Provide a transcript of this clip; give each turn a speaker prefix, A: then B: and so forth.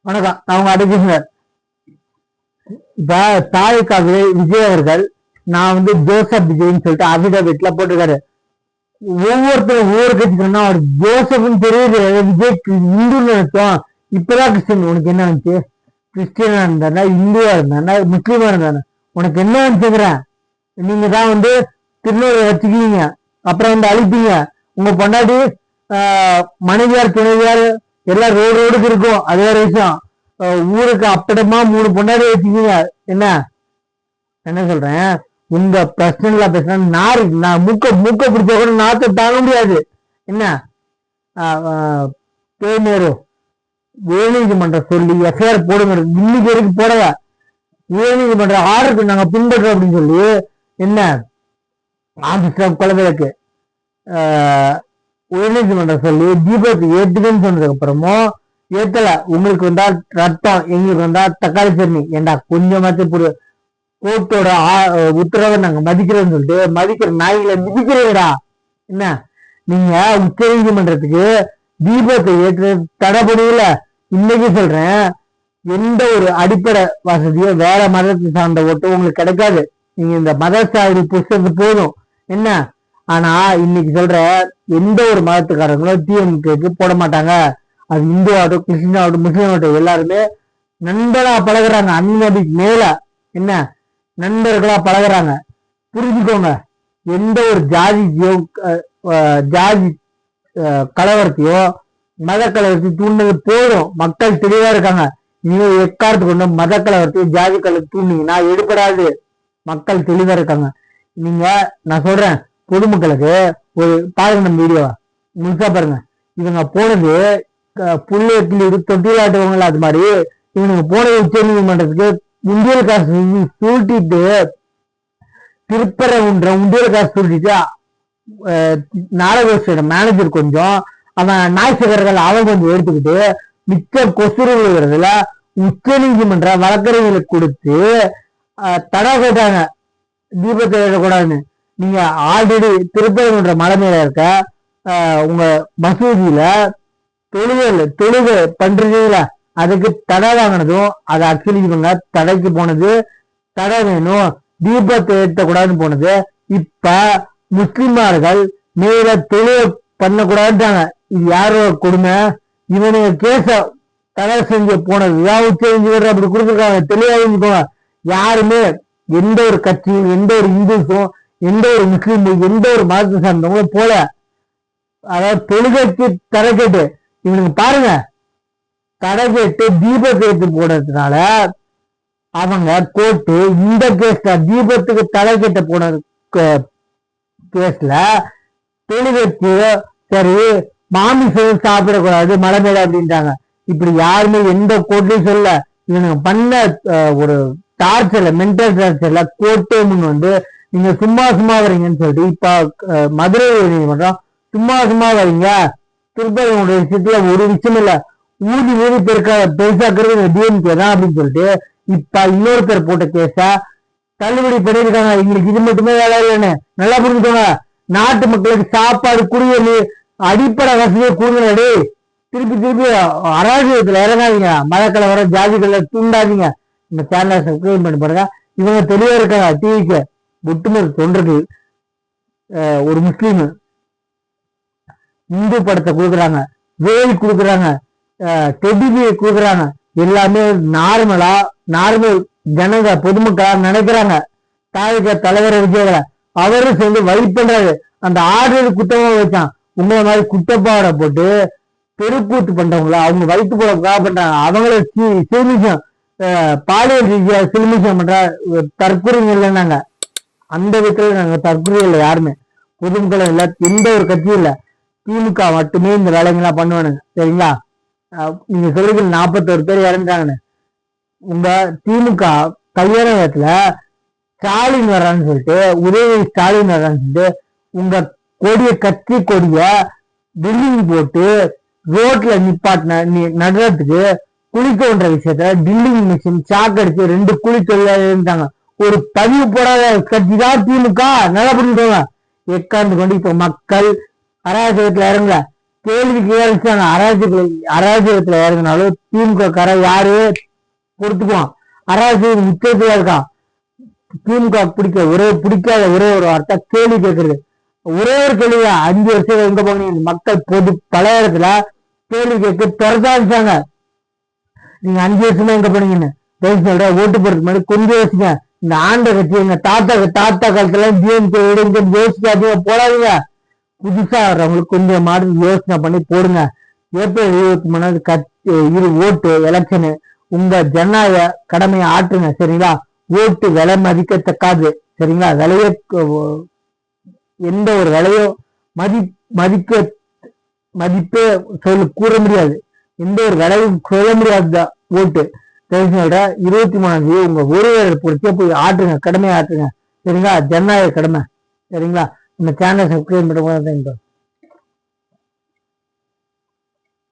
A: வணக்கம். நான் உங்க அடிக்கிருந்தேன். இப்ப தாய்க்காகவே விஜய் அவர்கள் நான் ஜோசப் விஜய்ன்னு சொல்லிட்டு அபிடபிட்ல போட்டிருக்காரு. ஒவ்வொருத்தரும் ஒவ்வொரு கட்சி சொன்னா அவர் ஜோசப்னு தெரியுது, விஜய்க்கு இந்துன்னு அர்த்தம். இப்பதான் கிறிஸ்டின் உனக்கு என்ன வந்துச்சு? கிறிஸ்டியனா இருந்தானா, இந்துவா இருந்தானா, முஸ்லீமா இருந்தானா, உனக்கு என்ன வந்துச்சுங்கிறேன். நீங்க தான் திருநூறு வச்சுக்குவீங்க, அப்புறம் அழிப்பீங்க. உங்க பொண்டாட்டி மனைவியார் துணைவியார் எல்லாம் ரோடு ரோடுக்கு இருக்கும், அது வேற விஷயம். ஊருக்கு அப்படமா 3 பொண்டாட்டி வச்சுக்கீங்க. என்ன என்ன சொல்றேன், உங்க பர்சனலா பேசுனா நான் மூக்க பிடிச்ச கூட நாத்தை தாங்க முடியாது. என்ன தேநேரு உயர்நீதிமன்றம் சொல்லி எஃப்ஐஆர் போடுங்க, இன்னைக்கு வரைக்கும் போடல. உயர்நீதிமன்ற ஆர்டருக்கு நாங்க பின்பற்றோம் அப்படின்னு சொல்லி என்ன ஆபீஸ்ல குழந்தைகளுக்கு உயர்நீதிமன்றம் சொல்லி தீபத்தை ஏத்துக்கன்னு சொன்னதுக்கு அப்புறமும் ஏத்தல. உங்களுக்கு ரத்தம், எங்களுக்கு தக்காளி சட்னி. ஏண்டா கொஞ்சமாச்சும் புரிய, கோர்ட்டோட உத்தரவை நாங்க மதிக்கிறோம்னு சொல்லிட்டு மதிக்கிற நாய்களை மிதிக்கிறீங்கடா. என்ன நீங்க உச்ச நீதிமன்றத்துக்கு தீபத்தை ஏற்று தடை பண்ணல. இன்னைக்கு சொல்றேன், எந்த ஒரு அடிப்படை வசதியோ வேற மதத்தை சார்ந்த ஓட்டும் உங்களுக்கு கிடைக்காது. நீங்க இந்த மத சாதி புஸ்தகத்து போதும். என்ன ஆனா இன்னைக்கு சொல்ற எந்த ஒரு மதத்துக்காரங்களும் டிஎம்கேக்கு போட மாட்டாங்க. அது இந்து ஆகட்டும், கிறிஸ்டின் ஆகட்டும், முஸ்லீம் ஆகட்டும், எல்லாருமே நண்பர்களா பழகுறாங்க. அந்நபிக்கு மேல என்ன நண்பர்களா பழகுறாங்க. புரிஞ்சுக்கோங்க. எந்த ஒரு ஜாதியோ ஜாதி கலவரத்தையோ மத கலவரத்தையும் தூண்டது போதும். மக்கள் தெளிவா இருக்காங்க. நீங்க எக்காரத்து கொண்டு மத கலவரத்தையும் ஜாதி கலவரத்தை தூண்டிங்கன்னா எடுபடாது. மக்கள் தெளிவா இருக்காங்க. நீங்க நான் சொல்றேன், பொதுமக்களுக்கு ஒரு பாருங்க, நம்ம வீடியோவா முழுசா பாருங்க. இவங்க போனது புள்ளி தொட்டிலாட்டுவாங்கள, அது மாதிரி இவனுக்கு போனது உச்ச நீதிமன்றத்துக்கு உண்டியல் காசு சுருட்டிட்டு, திருப்பரங்குன்ற உண்டியல் காசு சுருட்டிட்டு நாடக மேனேஜர் கொஞ்சம், அவன் நாய்சகர்கள் அவன் கொஞ்சம் எடுத்துக்கிட்டு மிச்ச கொசுறு விழுகிறதுல உச்ச நீதிமன்ற வழக்கறிஞர்களுக்கு கொடுத்து தடை கேட்டாங்க, தீபத்தை எழுதக்கூடாதுன்னு. நீங்க ஆல்ரெடி திருப்பரங்குன்ற மலை மேல இருக்க உங்க மசூதியில தொழுகை பண்றீங்களா, அதுக்கு தடை வாங்கினதும் அது ஆக்சுவலி இவங்க தடைக்கு போனது. தடை வேணும், தீபத்தை ஏற்றக்கூடாதுன்னு போனது. இப்ப முஸ்லிமார்கள் மேல தொழுகை பண்ணக்கூடாதுட்டாங்க. இது யாரோட கொடுமை? இவனுக்கு கேச தடை செஞ்சு போனது உச்ச நீதிமன்றம் அப்படி கொடுத்துருக்காங்க. தெளிவாக யாருமே எந்த ஒரு கட்சியும், எந்த ஒரு இந்துஸும், எந்த ஒரு முஸ்லீமும், எந்த ஒரு மதத்தை சார்ந்தவங்களும் போல. அதாவது தொழுகைக்கு தடை கேட்டு இவனுக்கு பாருங்க, தடை கேட்டு தீபத்தை ஏற்று போனதுனால அவங்க கோர்ட்டு இந்த கேஸ்ல தீபத்துக்கு தடை கேட்ட போன கேஸ்ல தொழுகைக்கு சரி மாமிசம் சாப்பிடக்கூடாது மலை மேல அப்படின்ட்டாங்க. இப்படி யாருமே எந்த கோர்ட்லயும் சொல்ல. இவனுக்கு பண்ண ஒரு டார்ச்சர்ல, மென்டல் டார்ச்சர்ல கோர்ட்டே முன் நீங்க சும்மா வரீங்கன்னு சொல்லிட்டு இப்ப மதுரை நீதிமன்றம் சும்மா வரீங்க, திருப்பதியுடைய விஷயத்துல ஒரு விஷயம் இல்ல, ஊதி பெருசாக்குறது டிஎம்கே தான் அப்படின்னு சொல்லிட்டு இப்ப இன்னொருத்தர் போட்ட கேஸ தள்ளுபடி பண்ணியிருக்காங்க. எங்களுக்கு இது மட்டுமே வேலை இல்லைன்னு நல்லா புரிஞ்சுக்கோங்க. நாட்டு மக்களுக்கு சாப்பாடு, குடிநீர், அடிப்படை வசதியை கொடுங்கடி. திருப்பி அராஜகத்துல இறங்காதீங்க, மதக்கலவர ஜாதிகளை தூண்டாதீங்க. இந்த சேனலை சப்ஸ்கிரைப் பண்ணி பாருங்க. இவங்க தெளிவா இருக்காங்க. டிவிக்கு ஒட்டுமொத்த தொண்டர்கள் ஒரு முஸ்லீம் இந்து படத்தை கொடுக்குறாங்க, வேல் கொடுக்குறாங்க, டெடிபியை கொடுக்குறாங்க. எல்லாமே நார்மல் ஜனங்க பொதுமக்களா நினைக்கிறாங்க. தாயக தலைவர் விஜயகளை அவரும் சேர்ந்து வழி பண்றாரு. அந்த ஆர்டர் குற்றமா வச்சான். உங்களை மாதிரி குற்றப்பாடை போட்டு தெருக்கூத்து பண்றவங்கள அவங்க வயிற்று போல பண்றாங்க. அவங்கள சிறுமிஷம் பாலியல் ரீதியா சிறுமிஷம் பண்ற தற்கொலைங்க இல்லைன்னாங்க. அந்த விதத்துல நாங்க தற்கொலை இல்லை, யாருமே பொதுமக்களும் இல்லை, எந்த ஒரு கட்சியும் இல்லை. திமுக மட்டுமே இந்த வேலைங்கெல்லாம் பண்ணுவானுங்க. சரிங்களா? நீங்க சொல்லுங்க 41 பேர் இறந்துட்டாங்கன்னு. உங்க திமுக கல்யாண நேரத்துல ஸ்டாலின் வர்றான்னு சொல்லிட்டு, உதயநிதி ஸ்டாலின் வர்றான்னு சொல்லிட்டு உங்க கட்சி கொடிய பில்டிங் போட்டு ரோட்ல நிப்பாட்டின நடுறதுக்கு குளிக்கோன்ற விஷயத்த டில்லிங் மிஷின் சாக்கு அடிச்சு 2 குழி தொழிலாளர் இருந்தாங்க. ஒரு பதிவு போடாத கட்சி தான் திமுக. நல்லா புரிஞ்சுக்கோங்க. எக்காந்து கொண்டு இப்ப மக்கள் அராஜகத்துல இறங்க. கேள்விக்கு ஏறிச்சாங்க. அராஜகத்துல இறங்கினாலும் திமுக கார யாரு பொறுத்துக்குவான். அராஜகம் உச்சத்துல இருக்கான். திமுக பிடிக்காத ஒரே ஒரு வார்த்தை கேள்வி கேட்கறது. ஒரே ஒரு கேள்வி 5 வருஷம் எங்க போனீங்க மக்கள் பொது பல இடத்துல கேள்வி கேட்க திறந்தாச்சாங்க. நீங்க 5 வருஷமா எங்க போனீங்கன்னு சொல்ற ஓட்டு போறதுக்கு முன்னாடி கொஞ்சம் யோசிங்க. இந்த ஆண்ட கட்சி எங்க தாத்தா காலத்துல டிஎம்கே யோசிக்காதீங்க, போடாதீங்க. புதுசா வர்றவங்களுக்கு கொஞ்சம் மாதிரி யோசனை பண்ணி போடுங்க. ஏப்ரல் 23 ஓட்டு எலெக்ஷனு. உங்க ஜனநாயக கடமையை ஆற்றுங்க. சரிங்களா? ஓட்டு விலை மதிக்கத்தக்காது. சரிங்களா? எந்த ஒரு விலையும் மதிப்பே கூற முடியாது. எந்த ஒரு விலையும் சொல்ல முடியாதுதான் ஓட்டு. 23 உங்க ஒருவரை பொறுத்தே போய் ஆற்றுங்க, கடமையை ஆற்றுங்க. சரிங்களா? ஜனநாயக கடமை. சரிங்களா? நம்ம சேனல் சப்ஸ்கிரைப் பண்ணுங்க.